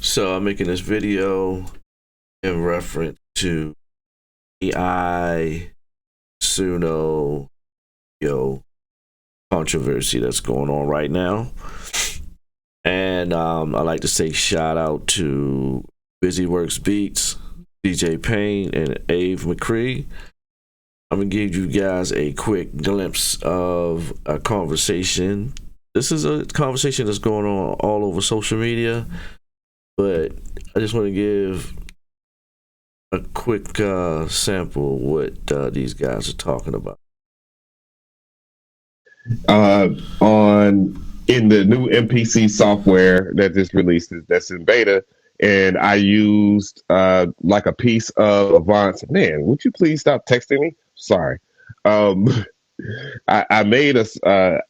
So I'm making this video in reference to AI Suno controversy that's going on right now. And I like to say shout out to Busy Works Beats, DJ Payne, and Ave McCree. I'm going to give you guys a quick glimpse of a conversation. This is a conversation that's going on all over social media, but I just want to give a quick sample of what these guys are talking about. In the new MPC software that just released, that's in beta, and I used like a piece of Avant. Man, would you please stop texting me? Sorry. I made I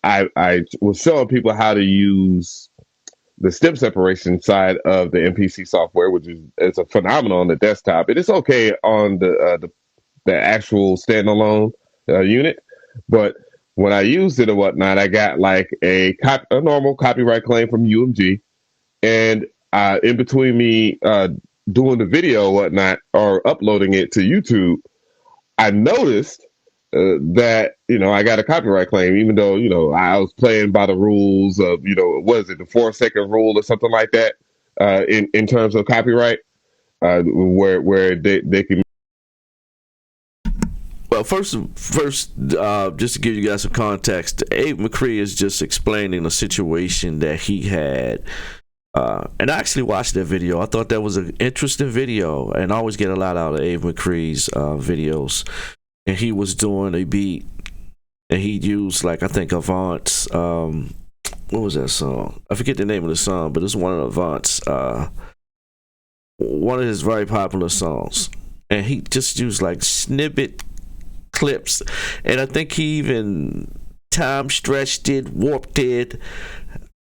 was showing people how to use the stem separation side of the MPC software, which is it's a phenomenal on the desktop. It is okay on the actual standalone unit, but when I used it or whatnot, I got like a normal copyright claim from UMG, and in between me doing the video or whatnot or uploading it to YouTube, I noticed that I got a copyright claim, even though I was playing by the rules of what is it, the 4-second rule or something like that in terms of copyright, where they can. Well, first, just to give you guys some context, Abe McCree is just explaining a situation that he had. And I actually watched that video. I thought that was an interesting video, and I always get a lot out of Abe McCree's videos. And he was doing a beat, and he used, like, I think Avant's, what was that song? I forget the name of the song, but it's one of Avant's, one of his very popular songs. And he just used, like, snippet clips, and I think he even time stretched it, warped it,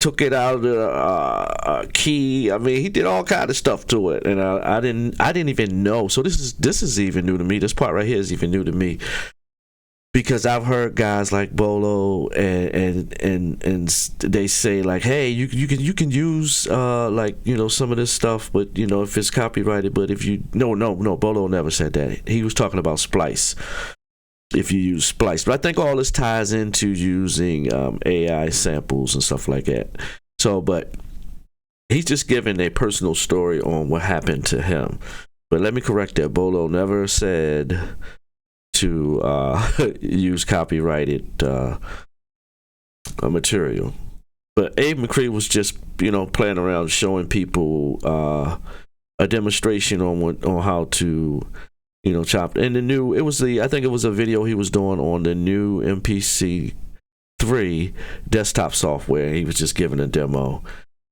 took it out of the key. I mean, he did all kind of stuff to it, and I didn't even know. So this is even new to me. This part right here is even new to me, because I've heard guys like Bolo and they say like, hey, you can use like some of this stuff, but if it's copyrighted. But if you no, Bolo never said that. He was talking about Splice. If you use Splice. But I think all this ties into using AI samples and stuff like that. So, but he's just giving a personal story on what happened to him. But let me correct that. Bolo never said to use copyrighted material. But Abe McCree was just, playing around, showing people a demonstration on how to chopped. And I think it was a video he was doing on the new MPC 3 desktop software. He was just giving a demo,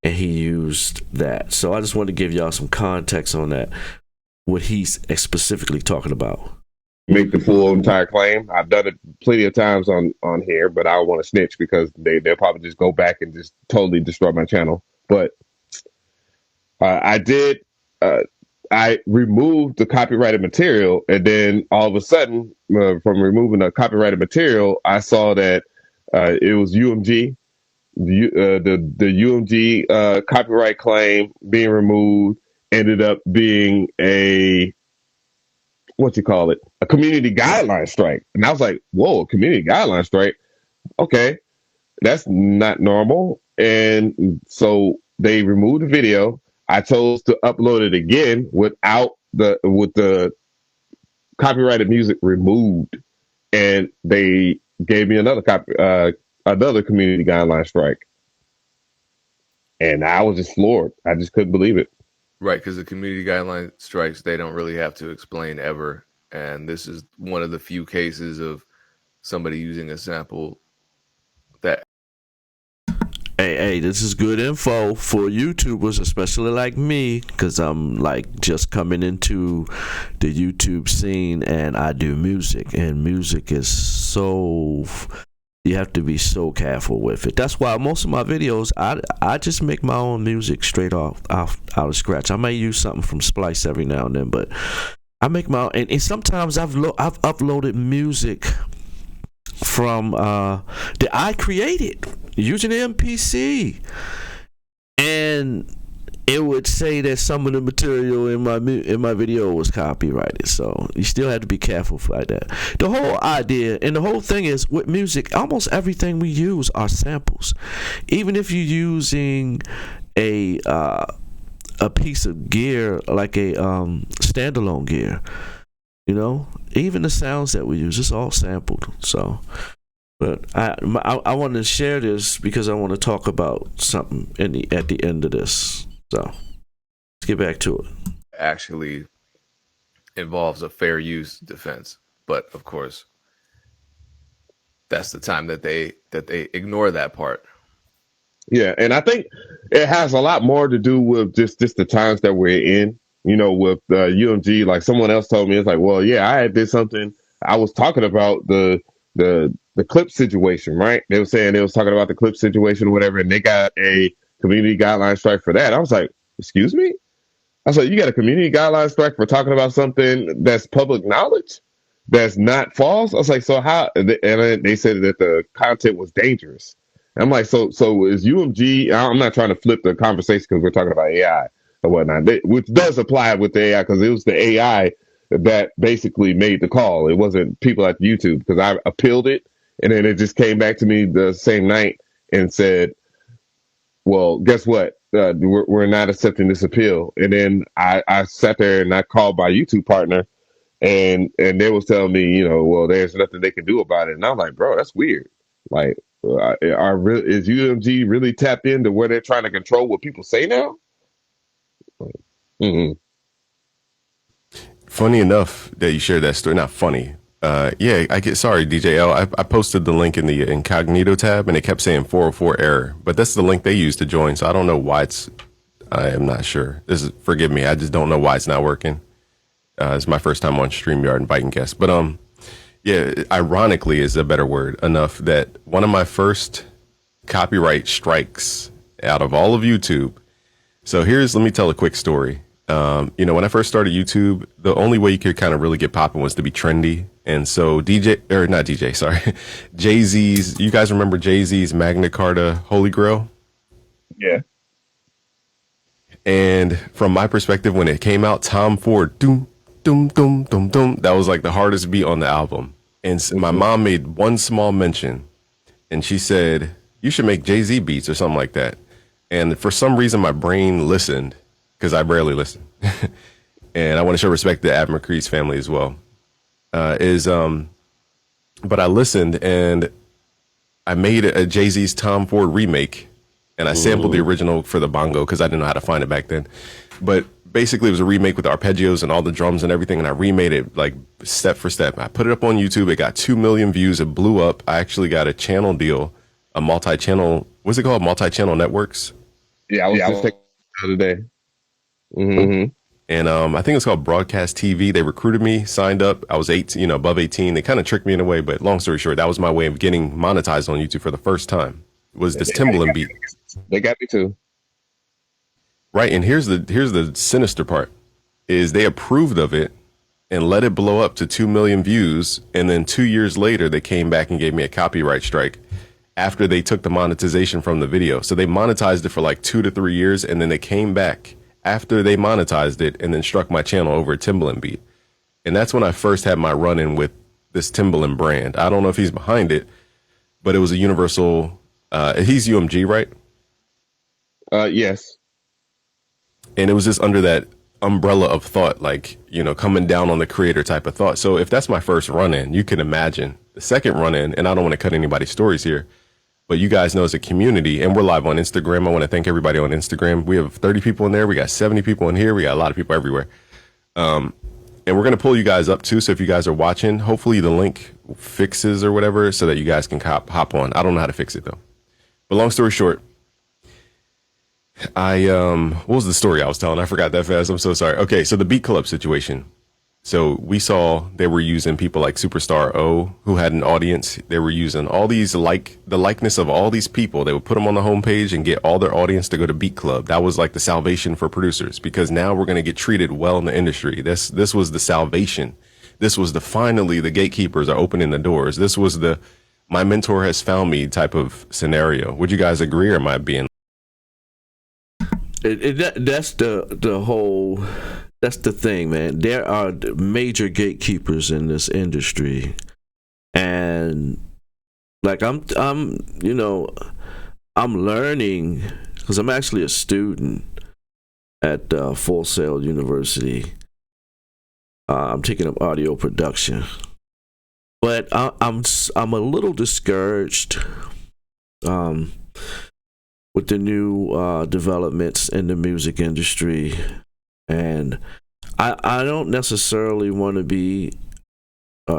and he used that. So I just wanted to give y'all some context on that, what he's specifically talking about. Make the full entire claim. I've done it plenty of times on here, but I don't want to snitch because they'll probably just go back and just totally destroy my channel. But I did. I removed the copyrighted material, and then all of a sudden, from removing the copyrighted material, I saw that it was UMG, the UMG copyright claim being removed ended up being a community guideline strike, and I was like, whoa, a community guideline strike? Okay, that's not normal, and so they removed the video. I chose to upload it again with the copyrighted music removed, and they gave me another community guideline strike, and I was just floored. I just couldn't believe it. Right, because the community guideline strikes, they don't really have to explain ever, and this is one of the few cases of somebody using a sample that. Hey, this is good info for YouTubers, especially like me, because I'm like just coming into the YouTube scene, and I do music, and music is so, you have to be so careful with it. That's why most of my videos, I just make my own music straight out of scratch. I may use something from Splice every now and then, but I make my own, and sometimes I've uploaded music from that I created using the MPC, and it would say that some of the material in my video was copyrighted. So you still have to be careful for that. The whole idea and the whole thing is with music, almost everything we use are samples. Even if you're using a piece of gear like a standalone gear, you know, even the sounds that we use, it's all sampled. So, but I want to share this because I want to talk about something at the end of this. So let's get back to it. Actually involves a fair use defense, but of course that's the time that they ignore that part. Yeah, and I think it has a lot more to do with just the times that we're in. You know, with UMG, like someone else told me, it's like, well, yeah, I did something. I was talking about the clip situation, right? They were saying they was talking about the clip situation or whatever, and they got a community guideline strike for that. I was like, excuse me? I was like, you got a community guideline strike for talking about something that's public knowledge, that's not false? I was like, so how? And they said that the content was dangerous. I'm like, so is UMG? I'm not trying to flip the conversation because we're talking about AI or whatnot, which does apply with the AI because it was the AI that basically made the call. It wasn't people at YouTube because I appealed it and then it just came back to me the same night and said, well, guess what? We're not accepting this appeal. And then I sat there and I called my YouTube partner and they was telling me, you know, well, there's nothing they can do about it. And I'm like, bro, that's weird. Like, is UMG really tapped into where they're trying to control what people say now? Mm-hmm. Funny enough that you shared that story. Not funny. Yeah, sorry, DJL. I posted the link in the incognito tab and it kept saying 404 error, but that's the link they used to join. So I don't know why I am not sure. Forgive me. I just don't know why it's not working. It's my first time on StreamYard inviting guests, but, yeah, ironically is a better word enough that one of my first copyright strikes out of all of YouTube. So let me tell a quick story. You know, when I first started YouTube, the only way you could kind of really get popping was to be trendy. And so Jay-Z's, you guys remember Jay-Z's Magna Carta Holy Grail? Yeah. And from my perspective, when it came out, Tom Ford, doom, doom, doom, doom, doom, that was like the hardest beat on the album. And my mom made one small mention and she said, you should make Jay-Z beats or something like that. And for some reason, my brain listened because I rarely listen. And I want to show respect to Ab McCree's family as well. But I listened and I made a Jay-Z's Tom Ford remake and I sampled the original for the bongo because I didn't know how to find it back then. But basically it was a remake with arpeggios and all the drums and everything. And I remade it like step for step. I put it up on YouTube. It got 2 million views. It blew up. I actually got a channel deal, a multi-channel, what's it called? Multi-channel networks. Yeah, I was just thinking the other day. Mm-hmm. And I think it's called Broadcast TV. They recruited me, signed up. I was 18, above 18. They kind of tricked me in a way, but long story short, that was my way of getting monetized on YouTube for the first time. Was this Timbaland beat? They got me too. Right, and here's the sinister part: is they approved of it and let it blow up to 2 million views, and then 2 years later they came back and gave me a copyright strike after they took the monetization from the video. So they monetized it for like 2 to 3 years, and then they came back after they monetized it and then struck my channel over a Timbaland beat. And that's when I first had my run-in with this Timbaland brand. I don't know if he's behind it, but it was a universal, he's UMG, right? Yes. And it was just under that umbrella of thought, like, coming down on the creator type of thought. So if that's my first run-in, you can imagine the second run-in, and I don't want to cut anybody's stories here, but you guys know as a community, and we're live on Instagram. I want to thank everybody on Instagram. We have 30 people in there. We got 70 people in here. We got a lot of people everywhere. And we're going to pull you guys up too. So if you guys are watching, hopefully the link fixes or whatever so that you guys can hop on. I don't know how to fix it though. But long story short, what was the story I was telling? I forgot that fast. I'm so sorry. Okay. So the Beat Club situation. So we saw they were using people like Superstar O, who had an audience. They were using all these the likeness of all these people. They would put them on the homepage and get all their audience to go to Beat Club. That was like the salvation for producers, because now we're going to get treated well in the industry. This was the salvation. This was finally the gatekeepers are opening the doors. This was my mentor has found me type of scenario. Would you guys agree, or am I being? That's the whole. That's the thing, man. There are major gatekeepers in this industry, and like I'm learning because I'm actually a student at Full Sail University. I'm taking up audio production, but I'm a little discouraged with the new developments in the music industry, and I don't necessarily want to be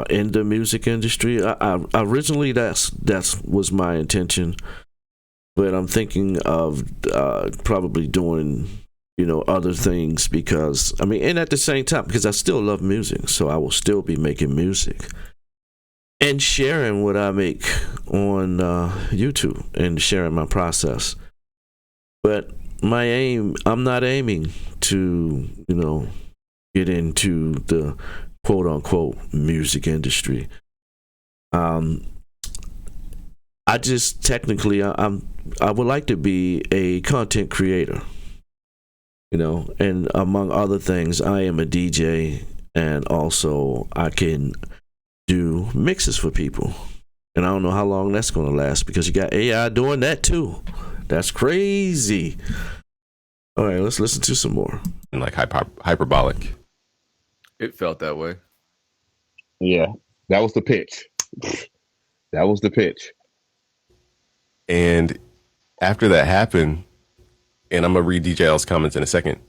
in the music industry. I originally that was my intention, but I'm thinking of probably doing other things because and at the same time because I still love music, so I will still be making music and sharing what I make on YouTube and sharing my process. But I'm not aiming to get into the quote unquote music industry. I just technically I would like to be a content creator, and among other things, I am a DJ, and also I can do mixes for people. And I don't know how long that's going to last because you got AI doing that too. That's crazy. All right, let's listen to some more. And like hyperbolic. It felt that way. Yeah, that was the pitch. That was the pitch. And after that happened, and I'm gonna read DJ L's comments in a second.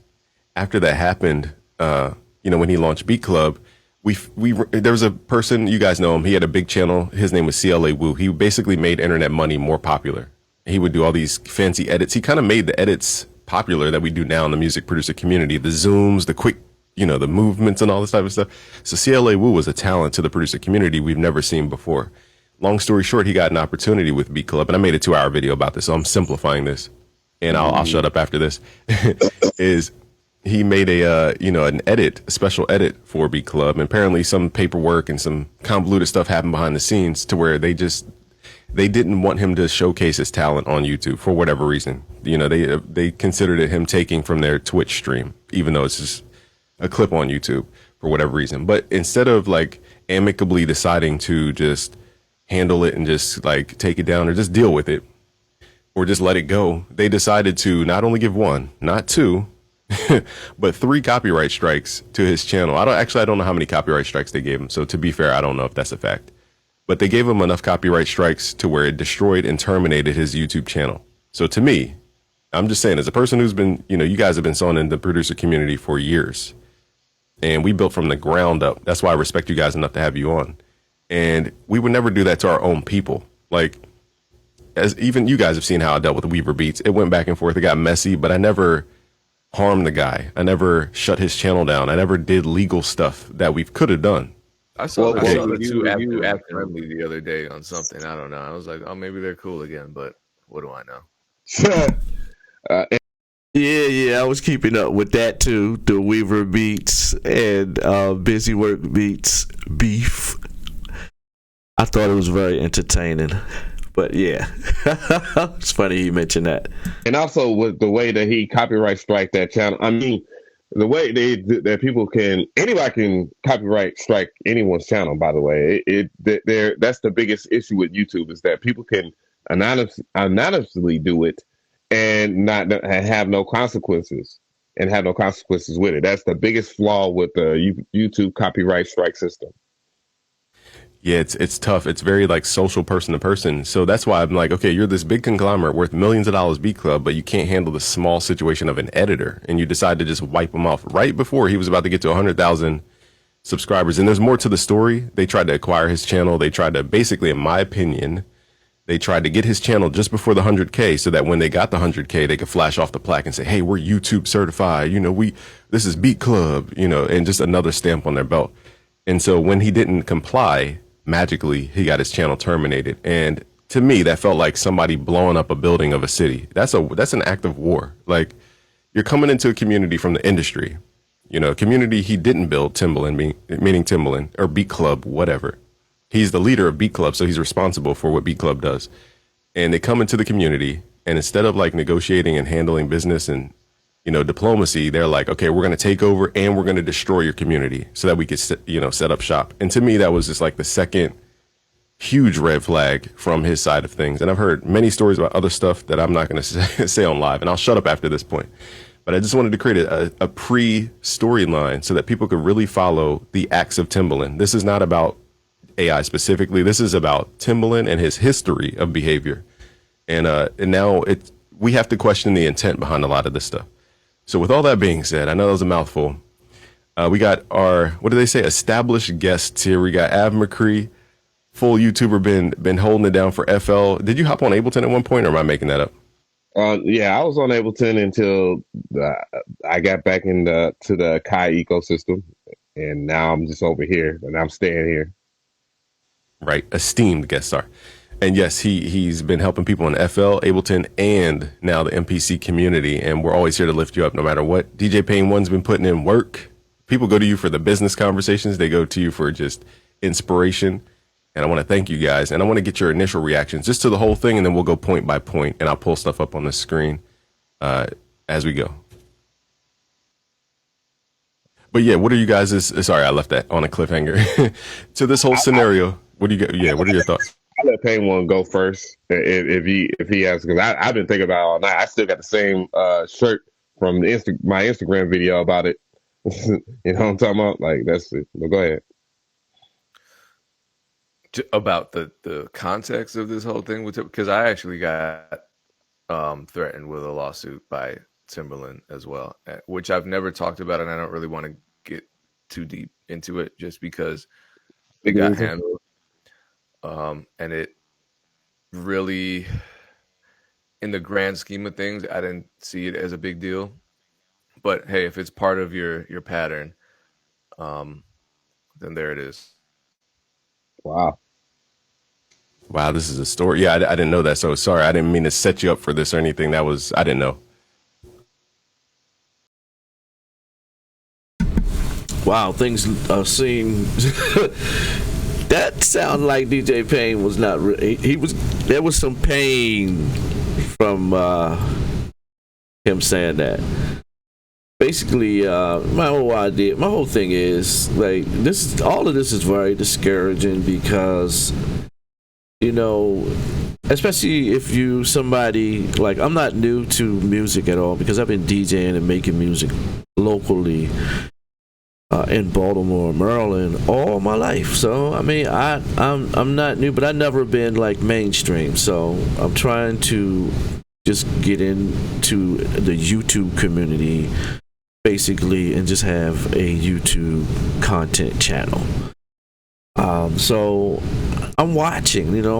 After that happened, when he launched Beat Club, there was a person, you guys know him. He had a big channel. His name was CLA Wu. He basically made internet money more popular. He would do all these fancy edits. He kind of made the edits popular that we do now in the music producer community. The zooms, the quick, the movements and all this type of stuff. So CLA Wu was a talent to the producer community we've never seen before. Long story short, he got an opportunity with Beat Club, and I made a 2-hour video about this, so I'm simplifying this, and I'll shut up after this. Is he made a special edit for Beat Club, and apparently some paperwork and some convoluted stuff happened behind the scenes to where they didn't want him to showcase his talent on YouTube for whatever reason. They considered it him taking from their Twitch stream, even though it's just a clip on YouTube for whatever reason. But instead of like amicably deciding to just handle it and just like take it down or just deal with it or just let it go, they decided to not only give one, not two, but 3 copyright strikes to his channel. I don't know how many copyright strikes they gave him. So to be fair, I don't know if that's a fact, but they gave him enough copyright strikes to where it destroyed and terminated his YouTube channel. So to me, I'm just saying, as a person who's been, you guys have been sewing in the producer community for years, and we built from the ground up. That's why I respect you guys enough to have you on. And we would never do that to our own people. Like, as even you guys have seen how I dealt with the Weaver Beats. It went back and forth. It got messy, but I never harmed the guy. I never shut his channel down. I never did legal stuff that we could have done. I saw the two after the other day on something. I don't know. I was like, oh, maybe they're cool again, but what do I know? Yeah, I was keeping up with that too. The Weaver Beats and Busy Work Beats beef. I thought it was very entertaining, but yeah, it's funny you mentioned that. And also with the way that he copyright strike that channel. I mean, the way anybody can copyright strike anyone's channel. By the way, that's the biggest issue with YouTube is that people can anonymously do it and not have no consequences with it. That's the biggest flaw with the YouTube copyright strike system. Yeah, it's tough. It's very like social person to person. So that's why I'm like, okay, you're this big conglomerate worth millions of dollars, Beat Club, but you can't handle the small situation of an editor, and you decide to just wipe him off right before he was about to get to 100,000 subscribers. And there's more to the story. They tried to acquire his channel. They tried to basically, in my opinion, they tried to get his channel just before the 100K so that when they got the 100K, they could flash off the plaque and say, hey, we're YouTube certified. This is Beat Club, and just another stamp on their belt. And so when he didn't comply, magically, he got his channel terminated. And to me, that felt like somebody blowing up a building of a city. That's an act of war. Like, you're coming into a community from the industry, a community he didn't build, Timbaland, meaning Timbaland, or Beat Club, whatever. He's the leader of Beat Club, so he's responsible for what Beat Club does. And they come into the community, and instead of like negotiating and handling business and diplomacy, they're like, okay, we're going to take over and we're going to destroy your community so that we could, set up shop. And to me, that was just like the second huge red flag from his side of things. And I've heard many stories about other stuff that I'm not going to say on live, and I'll shut up after this point. But I just wanted to create a pre-storyline so that people could really follow the acts of Timbaland. This is not about AI specifically. This is about Timbaland and his history of behavior. And now we have to question the intent behind a lot of this stuff. So with all that being said, I know that was a mouthful. We got our, what do they say, established guests here. We got Av McCree, full YouTuber, been holding it down for FL. Did you hop on Ableton at one point, or am I making that up? Yeah, I was on Ableton until I got back to the Kai ecosystem, and now I'm just over here, and I'm staying here. Right, esteemed guest star. And yes, he's been helping people in FL, Ableton, and now the MPC community, and we're always here to lift you up no matter what. DJ Payne One's been putting in work. People go to you for the business conversations. They go to you for just inspiration. And I want to thank you guys. And I want to get your initial reactions just to the whole thing, and then we'll go point by point, and I'll pull stuff up on the screen as we go. But yeah, what are you guys' sorry, I left that on a cliffhanger. To this whole scenario, what do you get? Yeah, what are your thoughts? I'll let Payne One go first if he has, because I've been thinking about it all night. I still got the same shirt from my Instagram video about it. You know what I'm talking about? Like, that's it. But go ahead. About the context of this whole thing, because I actually got threatened with a lawsuit by Timbaland as well, which I've never talked about, and I don't really want to get too deep into it just because it got handled. And it really, in the grand scheme of things, I didn't see it as a big deal. But hey, if it's part of your pattern, then there it is. Wow, this is a story. Yeah, I didn't know that. So sorry, I didn't mean to set you up for this or anything. I didn't know. Wow, things seem. That sounded like DJ Payne was not. There was some pain from him saying that. Basically, my whole thing is like this. All of this is very discouraging because, especially if you somebody like, I'm not new to music at all because I've been DJing and making music locally in Baltimore, Maryland all my life. So I mean, I'm not new, but I've never been like mainstream. So I'm trying to just get into the YouTube community basically and just have a YouTube content channel. So I'm watching the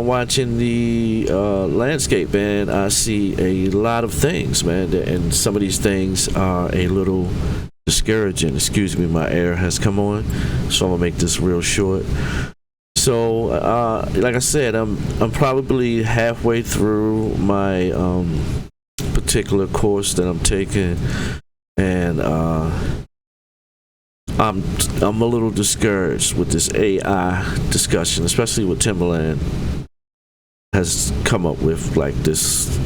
landscape, and I see a lot of things, man, and some of these things are a little discouraging. Excuse me, my air has come on, so I'm gonna make this real short. So, like I said, I'm probably halfway through my particular course that I'm taking, and I'm a little discouraged with this AI discussion, especially with Timbaland has come up with like this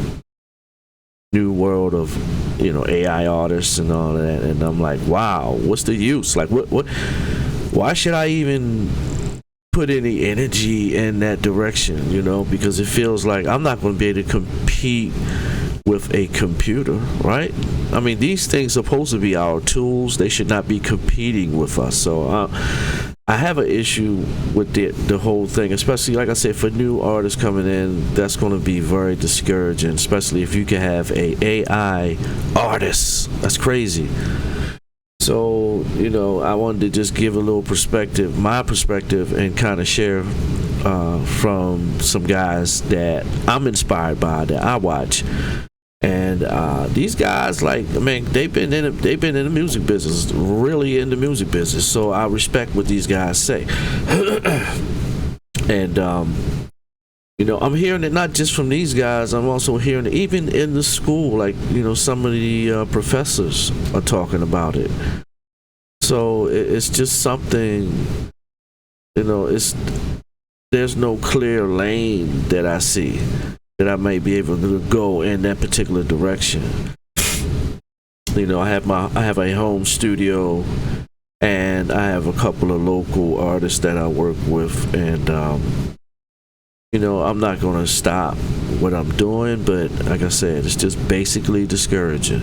new world of AI artists and all that, and I'm like, wow, what's the use? Like, what? Why should I even put any energy in that direction? Because it feels like I'm not going to be able to compete with a computer, right? I mean, these things are supposed to be our tools. They should not be competing with us. So I have an issue with the whole thing, especially, like I said, for new artists coming in. That's going to be very discouraging, especially if you can have a AI artist. That's crazy. So, I wanted to just give a little perspective, my perspective, and kind of share from some guys that I'm inspired by, that I watch. And these guys, like, I mean, they've been in the music business, really in the music business. So I respect what these guys say. And I'm hearing it not just from these guys. I'm also hearing it even in the school. Like, some of the professors are talking about it. So it's just something. There's no clear lane that I see that I may be able to go in that particular direction. You know, I have a home studio, and I have a couple of local artists that I work with, and you know, I'm not gonna stop what I'm doing, but like I said, it's just basically discouraging.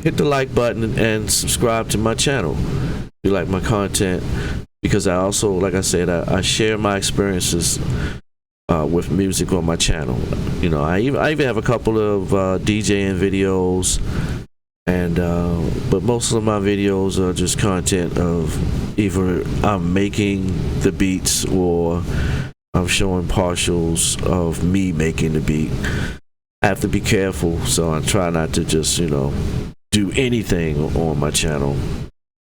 Hit the like button and subscribe to my channel if you like my content, because I also, like I said, I share my experiences with music on my channel. You know, I even have a couple of DJing videos, and but most of my videos are just content of either I'm making the beats or I'm showing partials of me making the beat. I have to be careful, so I try not to just, you know, do anything on my channel.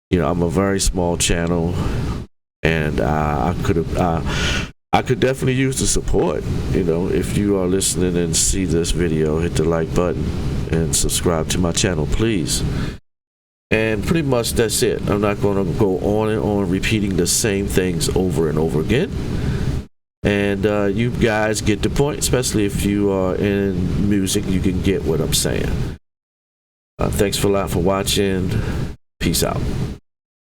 You know, I'm a very small channel, and I could definitely use the support. You know, if you are listening and see this video, hit the like button and subscribe to my channel, please. And pretty much that's it. I'm not going to go on and on repeating the same things over and over again. And you guys get the point, especially if you are in music, you can get what I'm saying. Thanks a lot for watching. Peace out.